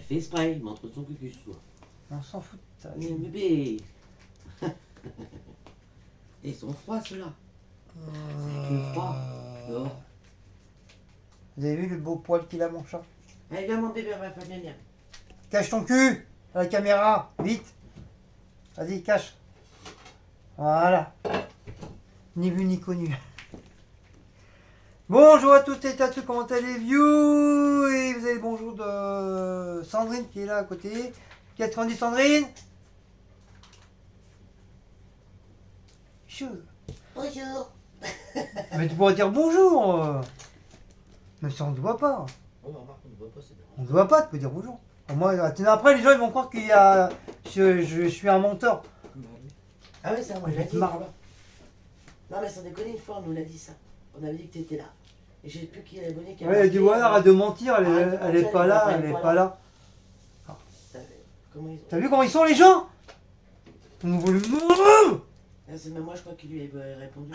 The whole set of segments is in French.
fait exprès, il montre son cucus, toi. On s'en fout de ça. Mais bébé. Ils sont froids, ceux-là. C'est que froid. Dehors. Vous avez vu le beau poil qu'il a, mon chat? Allez, viens, mon bébé, on va faire bien bien. Cache ton cul à la caméra, vite. Vas-y, cache. Voilà. Ni vu ni connu. Bonjour à toutes et à tous, comment allez-vous? Et vous avez le bonjour de Sandrine qui est là à côté. Qu'est-ce qu'on dit, Sandrine? Chou. Bonjour. Mais tu pourrais dire bonjour. Même si on ne te voit pas. On va voir qu'on ne voit pas, c'est bien. On ne te voit pas, tu peux dire bonjour. Moi, après, les gens ils vont croire qu'il y a... je suis un menteur. Ah oui, ça, moi, Je je vais l'ai te dit. marrer. Non, mais sans déconner, une fois, on nous l'a dit ça. On avait dit que tu étais là. Et je sais plus qui est l'abonné qui a Ouais, elle a dit marqué, voilà, arrête de mentir, elle arrête de est mentir, pas là, elle est pas là. Comment ils ont... T'as vu comment ils sont les gens? On voit le... Ah, c'est même moi, je crois qu'il lui a répondu.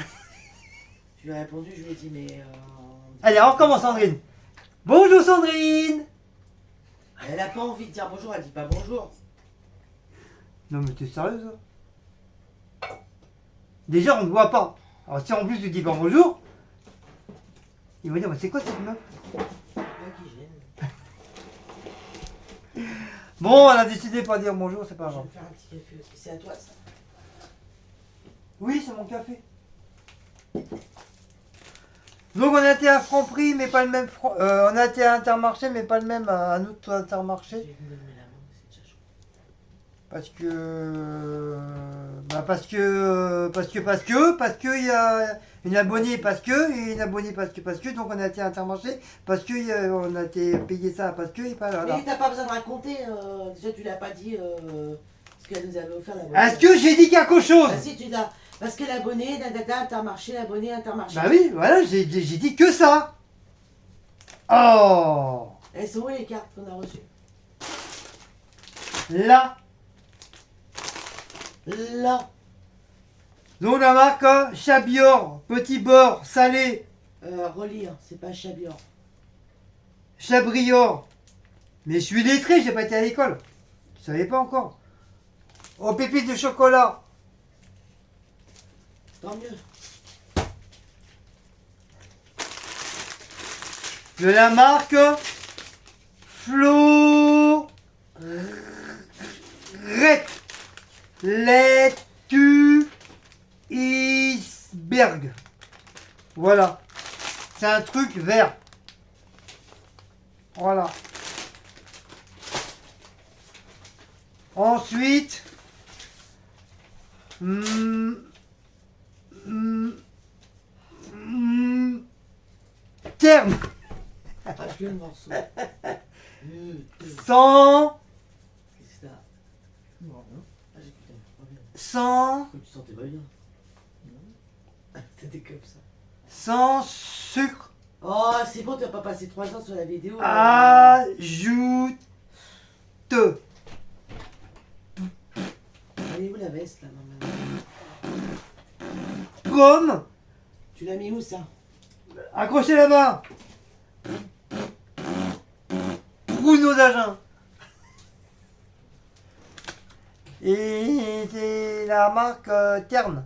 Je lui ai répondu, je lui ai dit, mais... Allez, on recommence, Sandrine. Bonjour, Sandrine. Elle a pas envie de dire bonjour, elle dit pas bonjour. Non, mais t'es sérieuse? Déjà, on ne voit pas. Alors, si en plus tu dis pas bonjour, il va dire, mais c'est quoi cette meuf? Moi qui gêne. Bon, elle a décidé de pas dire bonjour, c'est pas Je vais grave. me faire un petit café aussi. C'est à toi, ça. Oui, c'est mon café. Donc on a été à Franprix, mais pas le même. On a été à Intermarché, mais pas le même à un autre J'ai Intermarché. vu me donner la main, mais c'est déjà chaud. Parce que. Parce que il y a une abonnée, et une abonnée, parce que. Donc on a été à Intermarché, parce que on a été payé ça, parce que. Et pas là. Mais t'as pas besoin de raconter, déjà tu l'as pas dit ce qu'elle nous avait offert l'abonné. Est-ce que j'ai dit quelque chose? Ah si, tu l'as. Parce que l'abonné, Intermarché, l'abonné, Intermarché. Bah oui, voilà, j'ai dit que ça. Oh. Elles sont où les cartes qu'on a reçues? Là. Là. Donc la marque Chabior, petit bord, salé, Relire, c'est pas Chabior. Chabrior. Mais je suis lettré, j'ai pas été à l'école. Tu savais pas encore. Aux pépites de chocolat. Tant mieux. De la marque Flo Letu Iceberg. Voilà. C'est un truc vert. Voilà. Ensuite, terme. Arrache le morceau. Sans, Qu'est-ce que c'est ça? Non, non. Ah, j'ai écouté, pas bien. sans, Tu te sentais pas bien? Non. C'était comme ça. sans sucre. Oh, c'est bon, tu vas pas passé 3 ans sur la vidéo. Ajoute. Elle est où la veste là, maman? Comme. Tu l'as mis où ça? Accrochez là-bas. Bruno d'Agen. Et c'est la marque Terne.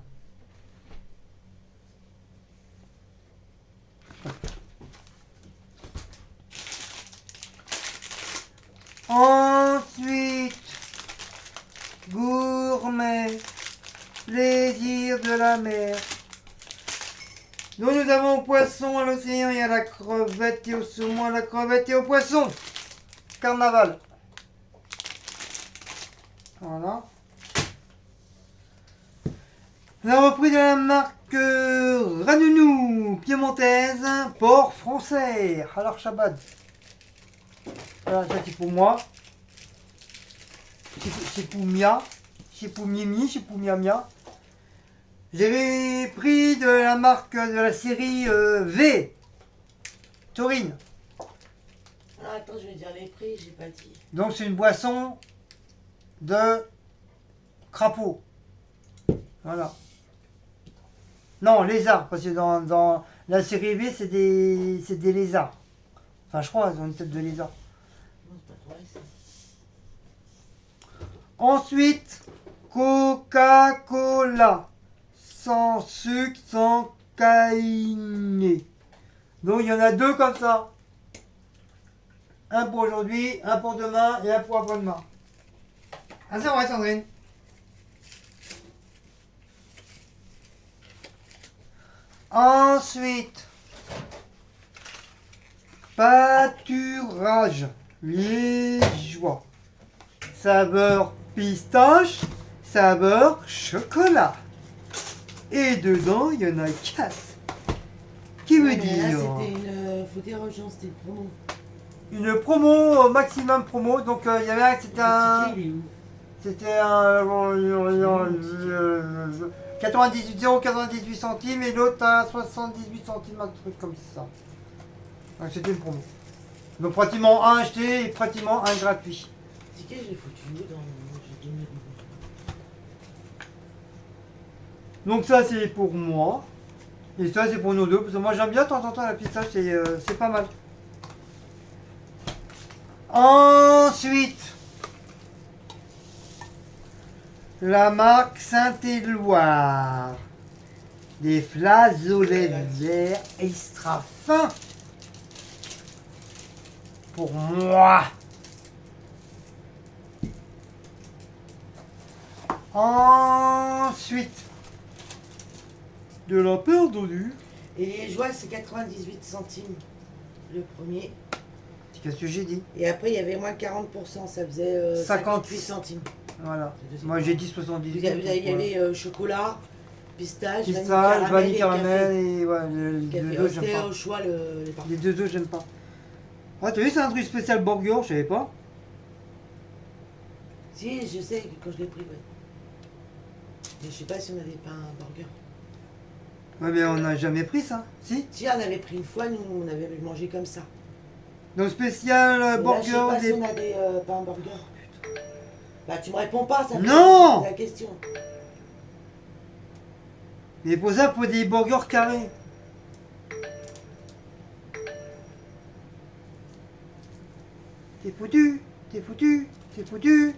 Ensuite, gourmet, plaisir de la mer. Donc nous avons au poisson, à l'océan et à la crevette et au saumon, à la crevette et au poisson. Carnaval. Voilà. La reprise de la marque Ranounou, piémontaise, port français. Alors Shabbat. Voilà, ça c'est pour moi. C'est pour Mia. C'est pour Mimi, c'est pour Mia Mia. J'avais pris de la marque de la série V. Taurine. Ah, attends, je vais dire les prix, j'ai pas dit. Donc c'est une boisson de crapaud. Voilà. Non, lézard, parce que dans la série V, c'est des lézards. Enfin, je crois, ils ont une tête de lézard. Non, c'est pas toi. ça. Ensuite, Coca-Cola. Sans sucre, sans caféiné. Donc il y en a 2 comme ça. Un pour aujourd'hui, un pour demain et un pour après-demain. Ah, c'est vrai, Sandrine. Ensuite, pâturage liégeois. Saveur pistache, saveur chocolat. Et dedans, il y en a 4. Qui veut Ouais, mais là, dire c'était une. Faut dire aux gens, c'était une promo. une promo, maximum promo. Donc il y avait un, c'était un. Le ticket, il est où? C'était un 98 centimes et l'autre à 78 centimes, un truc comme ça. Donc c'était une promo. Donc pratiquement un acheté et pratiquement un gratuit. Le ticket, je l'ai foutu où dans. J'ai donné. Donc ça c'est pour moi. Et ça c'est pour nous deux. Parce que moi j'aime bien de temps en temps la pistache, c'est pas mal. Ensuite, la marque Saint-Éloire. Des flageolets verts extra fins. Pour moi. Ensuite, de la peur d'ONU. Et les joies, c'est 98 centimes le premier. Qu'est-ce que j'ai dit? Et après, il y avait moins 40%, ça faisait 58 centimes. Voilà. Le deuxième Moi point. j'ai dit 78. Il y avait chocolat, pistache, pistache, vanille et caramel café. et ouais, les Café. deux autres j'aime C'était pas. au choix les parfums. Les deux autres j'aime pas. Ah t'as vu c'est un truc spécial burger, je savais pas. Si, je sais que quand je l'ai pris, ouais. Mais je sais pas si on avait pas un burger. Ouais mais on n'a jamais pris ça, si? Si, on avait pris une fois, nous, on avait mangé comme ça. Donc spécial Mais là, je sais burger pas des... si on avait pas un burger. Bah, tu me réponds pas, ça fait Non la question. Mais pour ça faut des burgers carrés. T'es foutu, t'es foutu, t'es foutu.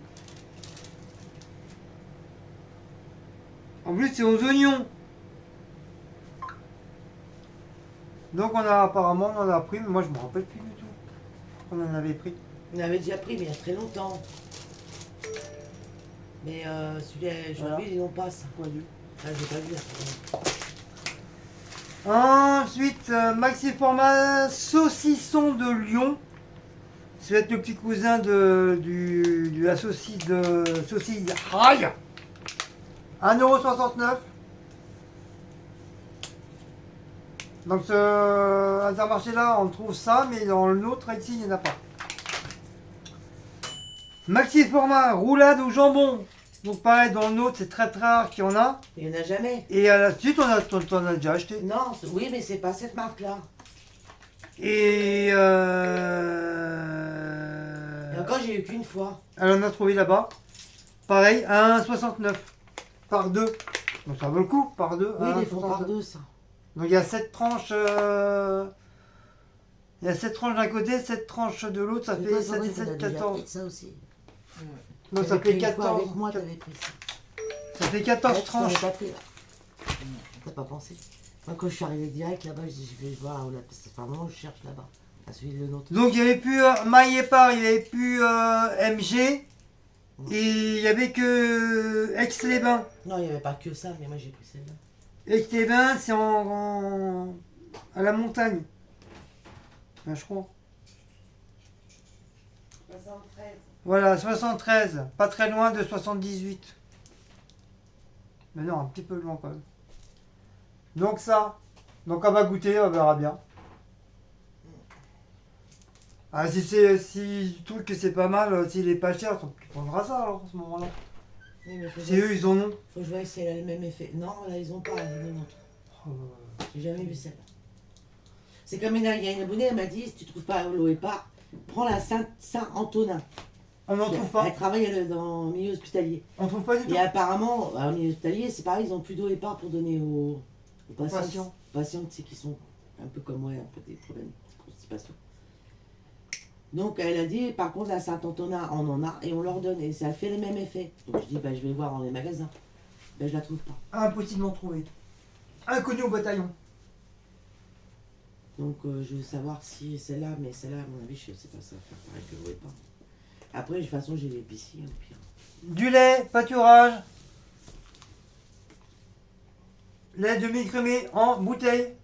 En plus c'est aux oignons. Donc apparemment on en a pris, mais moi je me rappelle plus du tout qu'on en avait pris. On avait déjà pris, mais il y a très longtemps. Mais celui-là, aujourd'hui, ils n'ont pas ça. Quoi du Ah, j'ai pas vu. Ensuite, maxi format saucisson de Lyon. Ça va être le petit cousin de la saucisse de saucisse aïe. 1,69 €. Donc ce Intermarché là on trouve ça, mais dans l'autre ici il n'y en a pas. Maxi format roulade au jambon. Donc pareil dans l'autre c'est très rare qu'il y en a. Il n'y en a jamais. Et à la suite t'en as déjà acheté. Non, oui, mais c'est pas cette marque-là. Et Et encore, j'ai eu qu'une fois. elle en a trouvé là-bas. Pareil, à 1,69 par 2. Donc ça vaut le coup, par 2. Oui, ils les font par deux, ça. Donc il y a 7 tranches. Il y a 7 tranches d'un côté, 7 tranches de l'autre, ça Mais fait toi, 7 Sandrine, et t'as 7, déjà 14. pris ça aussi. Donc ça T'avais fait pris une fois 14. Avec moi, t'avais pris ça. Ça fait 14 Ouais, tu t'en as tranches. pas pris, là. T'as pas pensé. Moi, quand je suis arrivé direct là-bas, je dis, je vais voir où la piste. Enfin, moi, je cherche là-bas. À celui de l'autre. Donc il n'y avait plus Maille et Part, il n'y avait plus MG. Et il n'y avait que Aix-les-Bains. Non, il n'y avait pas que ça, mais moi, j'ai pris celle-là. Aix-les-Bains, c'est à la montagne. Enfin, je crois. 73. Voilà, 73, pas très loin de 78. Mais non, un petit peu loin quand même. Donc ça, donc on va goûter, on verra bien. Ah, si tu trouves que c'est pas mal, s'il est pas cher, tu prendras ça alors à ce moment-là. Oui, mais faut C'est eux, ils en ont. Faut que je vois si elle a le même effet. Non, là, ils ont pas, ils en ont. Oh, J'ai jamais vu celle-là. C'est comme il y a une abonnée, elle m'a dit, si tu trouves pas l'eau et pas, prends la Saint-Antonin. on n'en trouve pas. Elle travaille dans le milieu hospitalier. On trouve pas du tout. Et apparemment, au milieu hospitalier, c'est pareil, ils ont plus d'eau et pas pour donner aux patients. Patients. Patients, tu sais, qui sont un peu comme moi, un peu des problèmes de constipation. Donc elle a dit, par contre, la Saint-Antonin, on en a et on leur donne. Et ça fait le même effet. Donc je dis, bah, je vais voir dans les magasins. Ben, je la trouve pas. Impossible d'en trouver. Inconnu au bataillon. Donc je veux savoir si celle-là, mais celle-là, à mon avis, je sais pas, ça va faire pareil que le pas. Après, de toute façon, j'ai l'épicier, au pire. Du lait, pâturage. Lait demi-crémé en bouteille.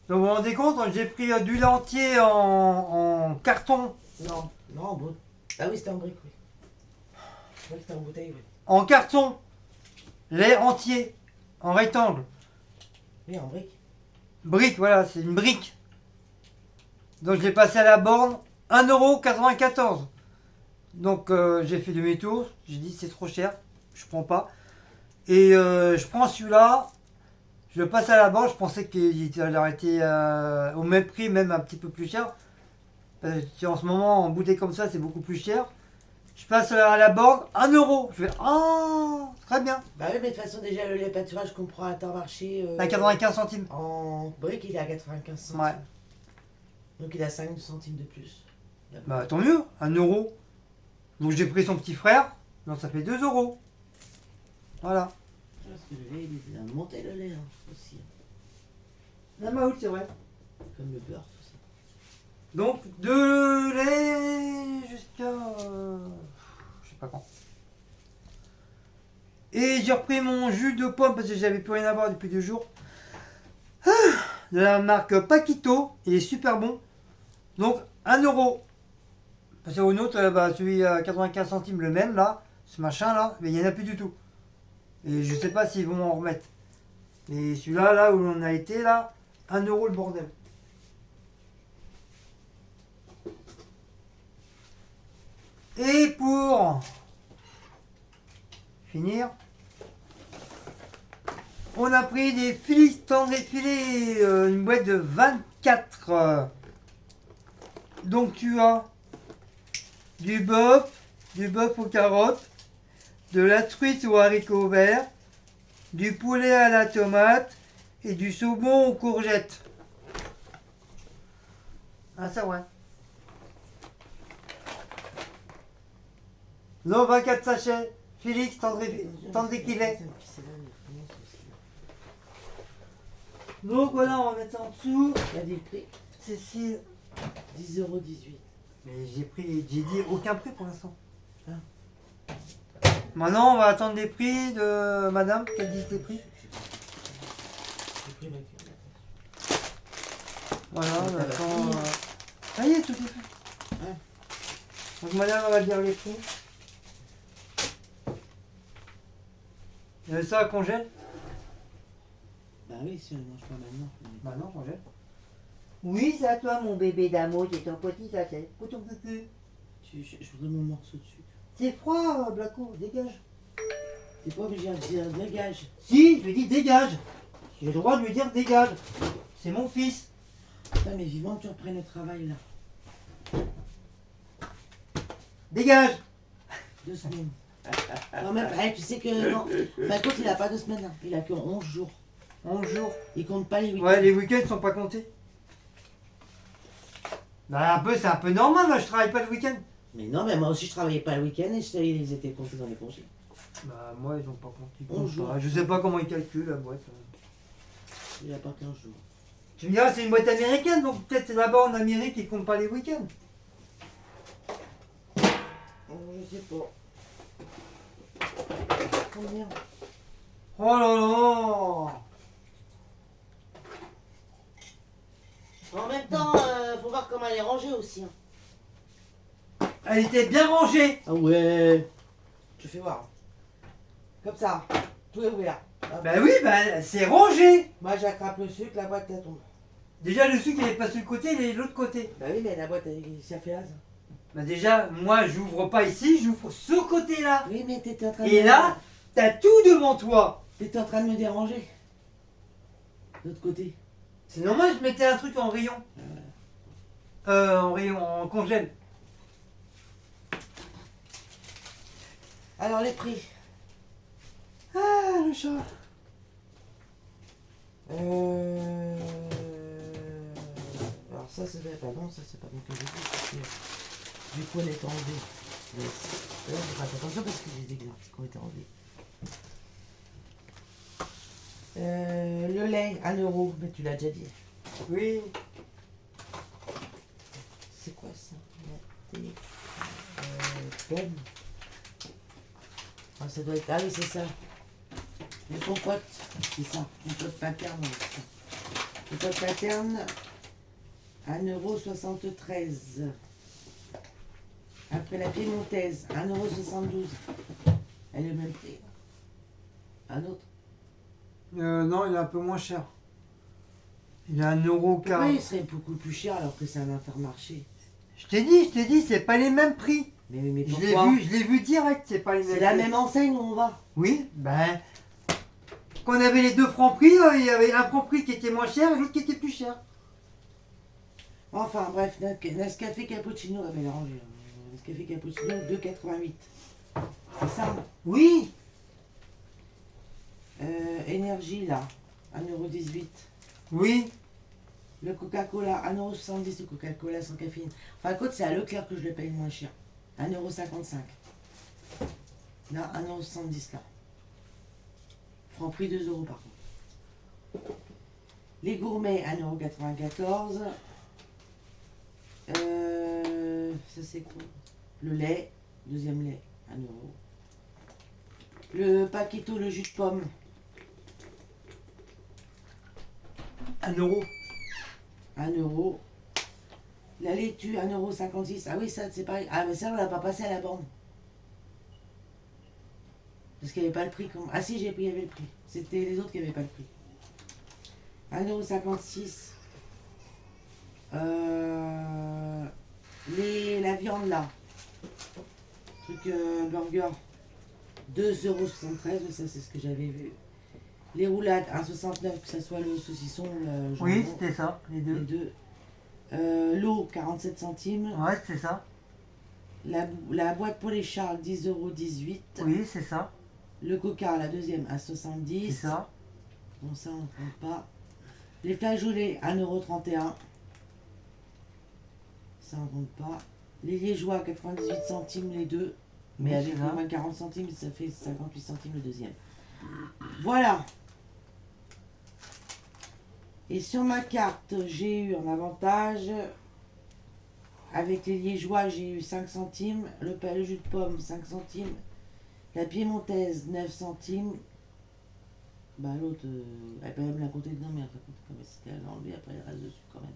Donc vous vous rendez compte, j'ai pris du lait entier en carton. Non, non, en bouteille. Ah oui, c'était en brique, oui. Je crois que c'était en bouteille, oui. En carton. Lait entier. En rectangle. Oui, en brique. Brique, voilà, c'est une brique. Donc je l'ai passé à la borne, 1,94 €. Donc j'ai fait demi-tour, j'ai dit c'est trop cher, je prends pas. Et je prends celui-là, je le passe à la borne, je pensais qu'il aurait été au même prix, même un petit peu plus cher. Parce que en ce moment, en bouteille comme ça, c'est beaucoup plus cher. Je passe à la borne, 1 €. Je fais ah, très bien. Bah oui, mais de toute façon, déjà, le lait pâturage qu'on prend à Intermarché. À 95 centimes. En brique, il est à 95 centimes. Ouais. Donc il a 5 centimes de plus. Bah tant mieux, 1 €. Donc j'ai pris son petit frère, donc ça fait 2 €. Voilà. Parce que le lait, il a monté le lait aussi. La maout, c'est vrai. Comme le beurre, tout ça. Donc de lait jusqu'à je sais pas quand. Et j'ai repris mon jus de pomme parce que j'avais plus rien à boire depuis 2 jours. De la marque Paquito, il est super bon. Donc 1 €. Parce qu'au nôtre, bah, celui à 95 centimes, le même là, ce machin là, mais il n'y en a plus du tout. Et je sais pas s'ils vont en remettre. Mais celui-là, là où on a été là, 1 € le bordel. Et pour finir, on a pris des filets tendres filets, une boîte de 24. Donc tu as du bœuf aux carottes, de la truite aux haricots verts, du poulet à la tomate et du saumon aux courgettes. Ah ça ouais. Non, 24 sachets. Félix, tendez qu'il est. Donc voilà, on va mettre ça en dessous. Il y a des prix. Cécile. 10,18 €. Mais j'ai dit aucun prix pour l'instant. Ah. Maintenant, on va attendre les prix de madame, qu'elle dise les prix. J'ai pris ma queue. Voilà, on Ça va attend. finir. Ça y est, tout est fait. Ouais. Donc madame, on va dire les prix. Ça congèle. Bah oui, si on ne mange pas maintenant. Bah non, congèle. Oui, c'est à toi, mon bébé d'amour, c'est ton petit sachet. Pour ton cucu. Je voudrais mon morceau de sucre. C'est froid, Blaco, dégage. T'es pas obligé de dire dégage. Si, je lui dis dégage. J'ai le droit de lui dire dégage. C'est mon fils. Putain, mais vivant que tu reprennes le travail là. Dégage. 2 semaines. Non, même, tu sais que non. Bah écoute, il a pas 2 semaines. Hein. Il a que 11 jours. 11 jours. Il compte pas les week-ends. Ouais, les week-ends sont pas comptés. Bah c'est un peu normal, moi je travaille pas le week-end. Mais non, mais moi aussi je travaillais pas le week-end et ils étaient comptés dans les congés. Bah moi ils ont pas compté. 11 jours. Je sais pas comment ils calculent la boîte. Il a pas 15 jours. Tu me diras c'est une boîte américaine, donc peut-être là-bas en Amérique ils comptent pas les week-ends. Je sais pas. Combien? Oh là là. En même temps, faut voir comment elle est rangée aussi. Hein. Elle était bien rangée. Ah ouais. Je fais voir. Comme ça. Tout est ouvert. Ah, Bah oui, bah c'est rangé. moi j'attrape le sucre, la boîte elle tombe. Déjà le sucre il est pas sur le côté, il est de l'autre côté. Bah oui, mais la boîte ça fait là. Ça. Bah déjà, moi j'ouvre pas ici, j'ouvre ce côté-là. Oui, mais t'étais en train de Et là, t'as tout devant toi. T'étais en train de me déranger. De l'autre côté. C'est normal, je mettais un truc en rayon. En rayon, en congèle. Alors les prix. Ah, le chat. Alors ça c'est pas bon, ça c'est pas bon que j'ai dit, parce que du coup elle est enlevée. Là, je fasse attention parce que j'ai des grains qui ont été enlevés. Le lait, 1 euro, mais tu l'as déjà dit. Oui. C'est quoi ça? Pomme. Ah, ça doit être. Ah oui, c'est ça. Les compotes, c'est ça. Compote paterne. Compote paterne, 1,73 €. Après la piémontaise, 1,72 €. Elle est au même prix. Un autre. Non, il est un peu moins cher. Il est à 1,40 Pourquoi il €. serait beaucoup plus cher alors que c'est un intermarché? Je t'ai dit, c'est pas les mêmes prix. Mais Je pourquoi? l'ai vu direct, c'est pas les mêmes C'est prix. la même enseigne où on va. Oui, ben. Quand on avait les deux francs prix, il y avait un franc prix qui était moins cher et l'autre qui était plus cher. Enfin bref, Nescafé Cappuccino, ah, mais là, Nescafé Cappuccino, 2,88 €. C'est ça, hein? Oui. Énergie là, 1,18 €. Oui. Le Coca-Cola, 1,70 € le Coca-Cola sans caféine. Enfin, écoute, c'est à Leclerc que je le paye le moins cher. 1,55 €. Là, 1,70 € là. Franprix 2 € par contre. Les gourmets, 1,94 €. Ça c'est quoi? Le lait, deuxième lait, 1 euro. Le paquito, le jus de pomme, 1 euro. 1 euro. La laitue, 1,56 €. Ah oui, ça c'est pareil. Ah, mais ça, on l'a pas passé à la borne. Parce qu'il n'y avait pas le prix. Ah si, j'ai pris, il y avait le prix. C'était les autres qui n'avaient pas le prix. 1,56 €. La viande là. Truc burger. 2,73 €. Ça, c'est ce que j'avais vu. Les roulades, 1,69 €, que ce soit le saucisson ou le jambon. Oui, c'était ça, les Les deux. deux. L'eau, 47 centimes. Ouais, c'est ça. La boîte pour les chars, 10,18 €. Oui, c'est ça. Le coca, la deuxième, à 70. C'est ça. Bon, ça, on ne compte pas. Les flageolets, 1,31 €. Ça, on ne compte pas. Les liégeois, 98 centimes les deux. Mais Oui, avec c'est au ça. moins 40 centimes, ça fait 58 centimes le deuxième. Voilà. Et sur ma carte, j'ai eu en avantage, avec les liégeois, j'ai eu 5 centimes. Le jus de pomme, 5 centimes. La piémontaise, 9 centimes. Bah l'autre, elle peut même la compter dedans, mais elle va compter comme c'était à l'enlever, après elle reste dessus quand même.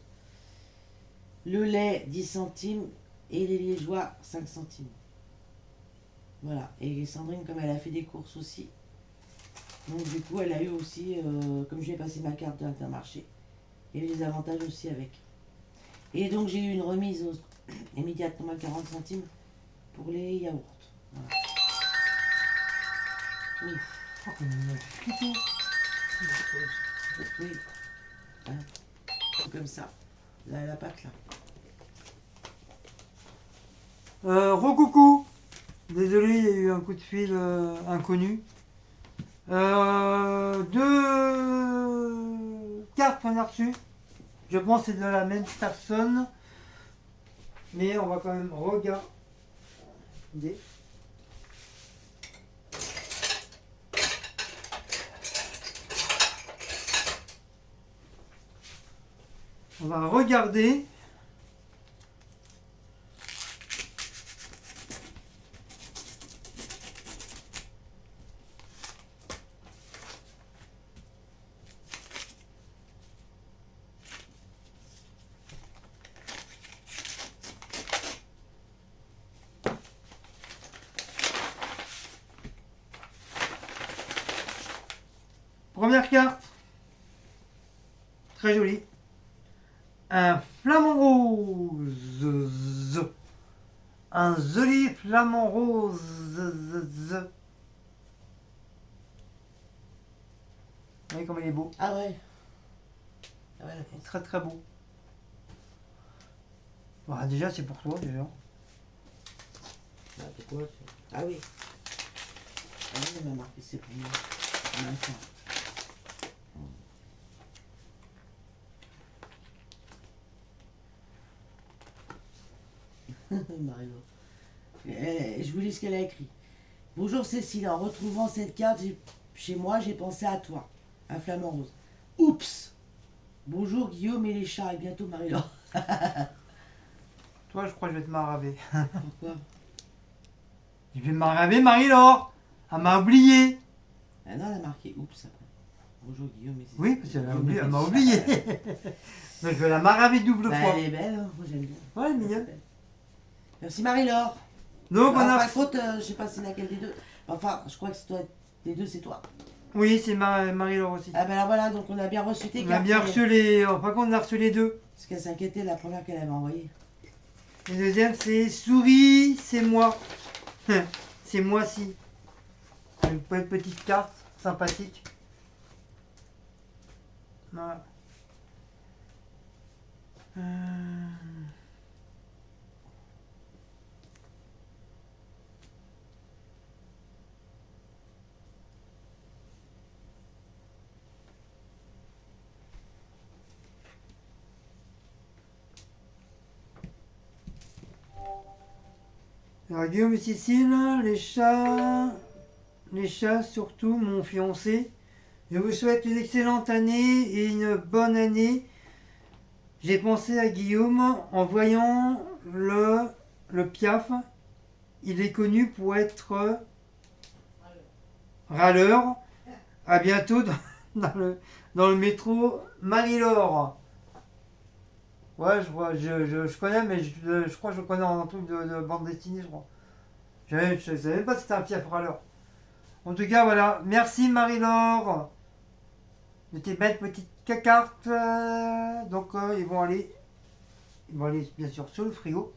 Le lait, 10 centimes. Et les liégeois, 5 centimes. Voilà. Et Sandrine, comme elle a fait des courses aussi, donc du coup, elle a eu aussi, comme je lui ai passé ma carte de l'Intermarché, il y a eu des avantages aussi avec. Et donc j'ai eu une remise immédiatement à 40 centimes pour les yaourts. Voilà. Ouf. Oh, comme il m'a flippé. Oui. Hein. Comme ça. La pâte là. Recoucou. Désolé, il y a eu un coup de fil inconnu. 2 cartes qu'on a reçues. Je pense que c'est de la même personne. Mais on va quand même regarder. On va regarder. Première carte. Très jolie. Un flamant rose. Un joli flamant rose. Vous voyez comme il est beau. Ah ouais. Ah ouais, Il est très très beau. Bah, déjà c'est pour toi déjà. ah, c'est quoi ça? Ah oui. Ah oui, elle m'a marqué, c'est pour moi. En même temps. Marie-Laure. Je vous lis ce qu'elle a écrit. Bonjour Cécile, en retrouvant cette carte chez moi, j'ai pensé à toi. Un flamant rose. Oups. Bonjour Guillaume et les chats, et bientôt Marie-Laure. Toi, je crois que je vais te maraver. Pourquoi? Je vais maraver Marie-Laure. Elle m'a oublié. Ah non, elle a marqué oups après. Bonjour Guillaume et ses Oui, parce qu'elle Guillaume oublié, et elle les m'a chats. oublié. Donc je vais la maraver double Bah, fois. elle est belle, hein. Moi j'aime bien. Ouais, elle est mignonne. Merci Marie-Laure. Donc on En a... fin de compte, je sais pas c'est laquelle des deux. Enfin, je crois que c'est toi. Des deux, c'est toi. Oui, c'est Marie-Laure aussi. Ah ben là voilà, donc on a bien reçu tes On a cartes. bien reçu les... Par contre, on a reçu les deux. Parce qu'elle s'inquiétait la première qu'elle avait envoyée. Le deuxième, c'est souris, c'est moi. C'est moi-ci. Une petite carte sympathique. Voilà. Alors, Guillaume et Cécile, les chats surtout, mon fiancé. Je vous souhaite une excellente année et une bonne année. J'ai pensé à Guillaume en voyant le Piaf. Il est connu pour être râleur. À bientôt dans le métro Marie-Laure. Ouais, je connais, mais je crois que je connais en truc de bande dessinée, je crois. Je ne savais même pas que c'était un Piaf râleur. En tout cas, voilà. Merci Marie-Laure de tes belles petites cartes. Donc, ils vont aller bien sûr sur le frigo.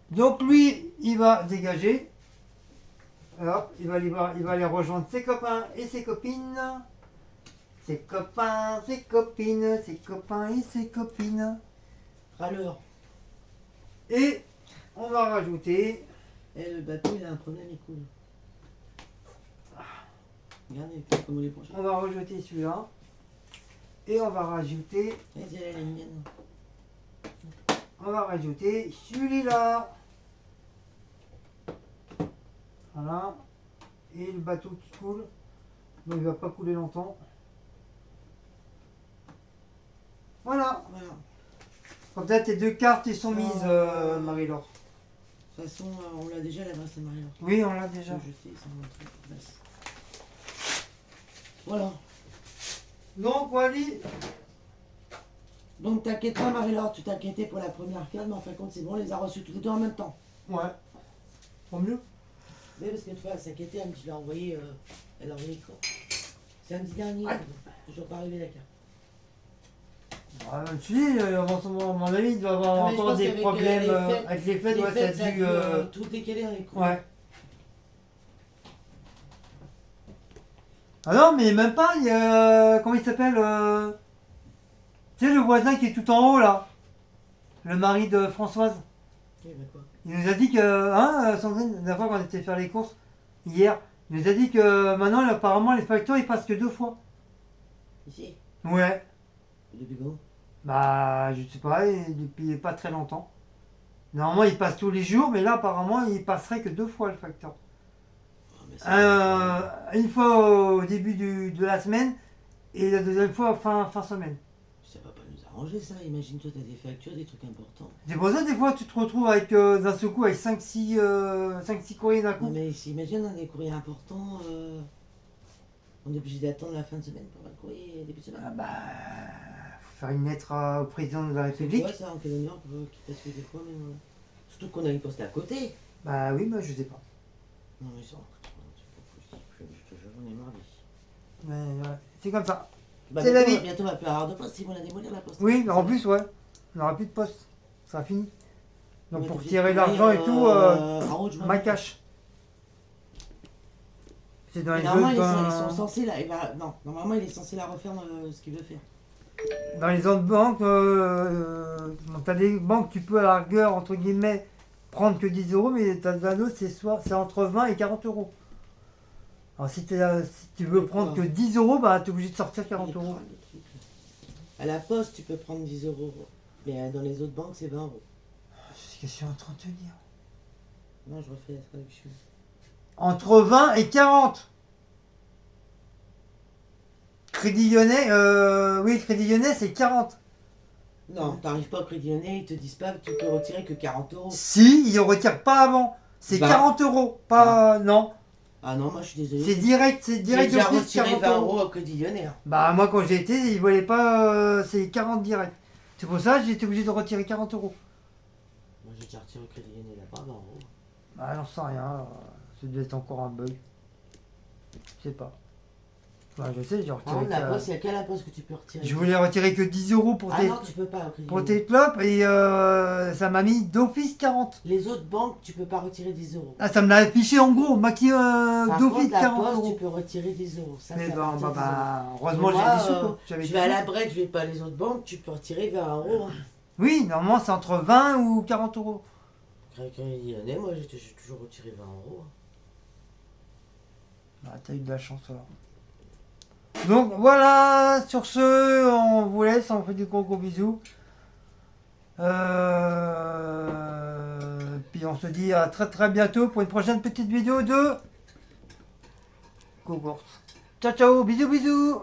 Donc, lui, il va dégager. Alors, il va aller rejoindre ses copains et ses copines. Ses copains, ses copines, ses copains et ses copines. Râleur. Et on va rajouter. Et le bateau, il a un problème, il coule. Regardez comment il est penché. On va rajouter celui-là. Et on va rajouter. Vas-y, elle est mienne. On va rajouter celui-là. Voilà. Et le bateau qui coule. Donc il va pas couler longtemps. Voilà. Voilà. Comme ça, tes deux cartes ils sont mises, Marie-Laure. De toute façon, on l'a déjà l'adresse à Marie-Laure. Oui, on l'a déjà. Je sais, c'est mon truc. Place. Voilà. Donc, Wally. Donc t'inquiète pas Marie-Laure, tu t'inquiétais pour la première carte, mais en fin de compte c'est bon, on les a reçus tous les deux en même temps. Ouais. Tant mieux. Oui, parce que tu vois, elle s'inquiétait, elle me dit, je l'ai envoyé, elle l'a envoyé quand? Samedi dernier, toujours pas arrivé la carte. Tu dis, à mon avis, il doit avoir Ah, mais je encore pense des qu'avec, problèmes les fêtes- avec les fêtes. Les Ouais, fêtes, ça ça a a dû. dû, tout décaler dans les cours. Ouais. Ah non, mais même pas, il y a. Comment il s'appelle tu sais, le voisin qui est tout en haut là. Le mari de Françoise. Oui, bah quoi? Il nous a dit que. Hein, Sandrine, la dernière fois qu'on était faire les courses, hier, il nous a dit que maintenant, apparemment, les factures, ils passent que 2 fois. Ici? Ouais. Depuis quand? Bah, je sais pas, depuis pas très longtemps. Normalement, il passe tous les jours, mais là, apparemment, il passerait que 2 fois le facteur. Oh, mais c'est Une fois au début de la semaine et la deuxième fois fin semaine. ça va pas nous arranger ça, imagine toi t'as des factures, des trucs importants. C'est pour ça, des fois, tu te retrouves avec d'un seul coup avec 5-6 courriers d'un Non coup. mais imagine on a des courriers importants, on est obligé d'attendre la fin de semaine pour un courrier début de semaine. Ah bah, faut faire une lettre au président de la C'est République. quoi ça en quelle année on peut qu'il passe que des fois même surtout qu'on a une poste à côté. Bah oui, moi je sais pas. Non mais ça, c'est pas possible, je te jure, j'en ai marre d'ici. Mais c'est comme ça. Bah, C'est la vie. bientôt on va plus avoir de poste, ils vont la démolir la poste. Oui, mais en plus, ouais, on n'aura plus de poste. Ça sera fini. Donc Ouais, pour t'es retirer obligé de l'argent et courir, tout, en haut, je m'en ma vais. cash. C'est dans Mais les normalement, autres, ils sont censés là. Non, normalement, il est censé la refaire ce qu'il veut faire. dans les autres banques, tu as des banques, tu peux à la rigueur, entre guillemets, prendre que 10 euros, mais tu as d'autres, c'est entre 20 et 40 euros. Alors si tu veux prendre que 10 euros, bah tu es obligé de sortir 40 euros. À la poste, tu peux prendre 10 euros. Mais dans les autres banques, c'est 20 euros. ce que je suis en train de te dire. Non, je refais la traduction. Entre 20 et 40. Crédit Lyonnais, oui, Crédit Lyonnais, c'est 40. Non, t'arrives pas au Crédit Lyonnais, ils te disent pas que tu peux retirer que 40 euros. Si, ils ne retirent pas avant. C'est 20. 40 euros, pas... Non. Ah non, moi je suis désolé. C'est direct J'ai de déjà plus, retiré 40 20 euros. euros au Crédit Lyonnais. Hein. Bah moi quand j'ai été, ils voulaient pas, c'est 40 direct. C'est pour ça que j'ai été obligé de retirer 40 euros. Moi j'ai déjà retiré au Crédit Lyonnais là-bas, 20 euros. Bah j'en sais rien, ça doit être encore un bug. Je sais pas. Bah, je sais, j'ai Par retiré. contre, la poste, il y a quelle poste que tu peux retirer? Je voulais retirer que 10 euros pour Ah tes, non, tu peux pas au Crédit pour Lyonnais. tes clopes et ça m'a mis d'office 40. Les autres banques, tu peux pas retirer 10 euros. Ah, ça me l'a affiché en gros, maquillé Par d'office contre, la 40 poste, euros. tu peux retirer 10 euros. Ça, Mais c'est à bon, partir de 10 euros. heureusement Mais moi, j'ai des sous quoi. J'avais Je des vais à sous. la Brette, je vais pas à les autres banques, tu peux retirer 20 euros. Hein. Oui, normalement c'est entre 20 ou 40 euros. Crédit Lyonnais, moi j'ai toujours retiré 20 euros. Hein. Bah, t'as eu de la chance alors. Donc voilà, sur ce, on vous laisse, on fait des gros bisous. Puis on se dit à très bientôt pour une prochaine petite vidéo de Course. Ciao ciao, bisous bisous.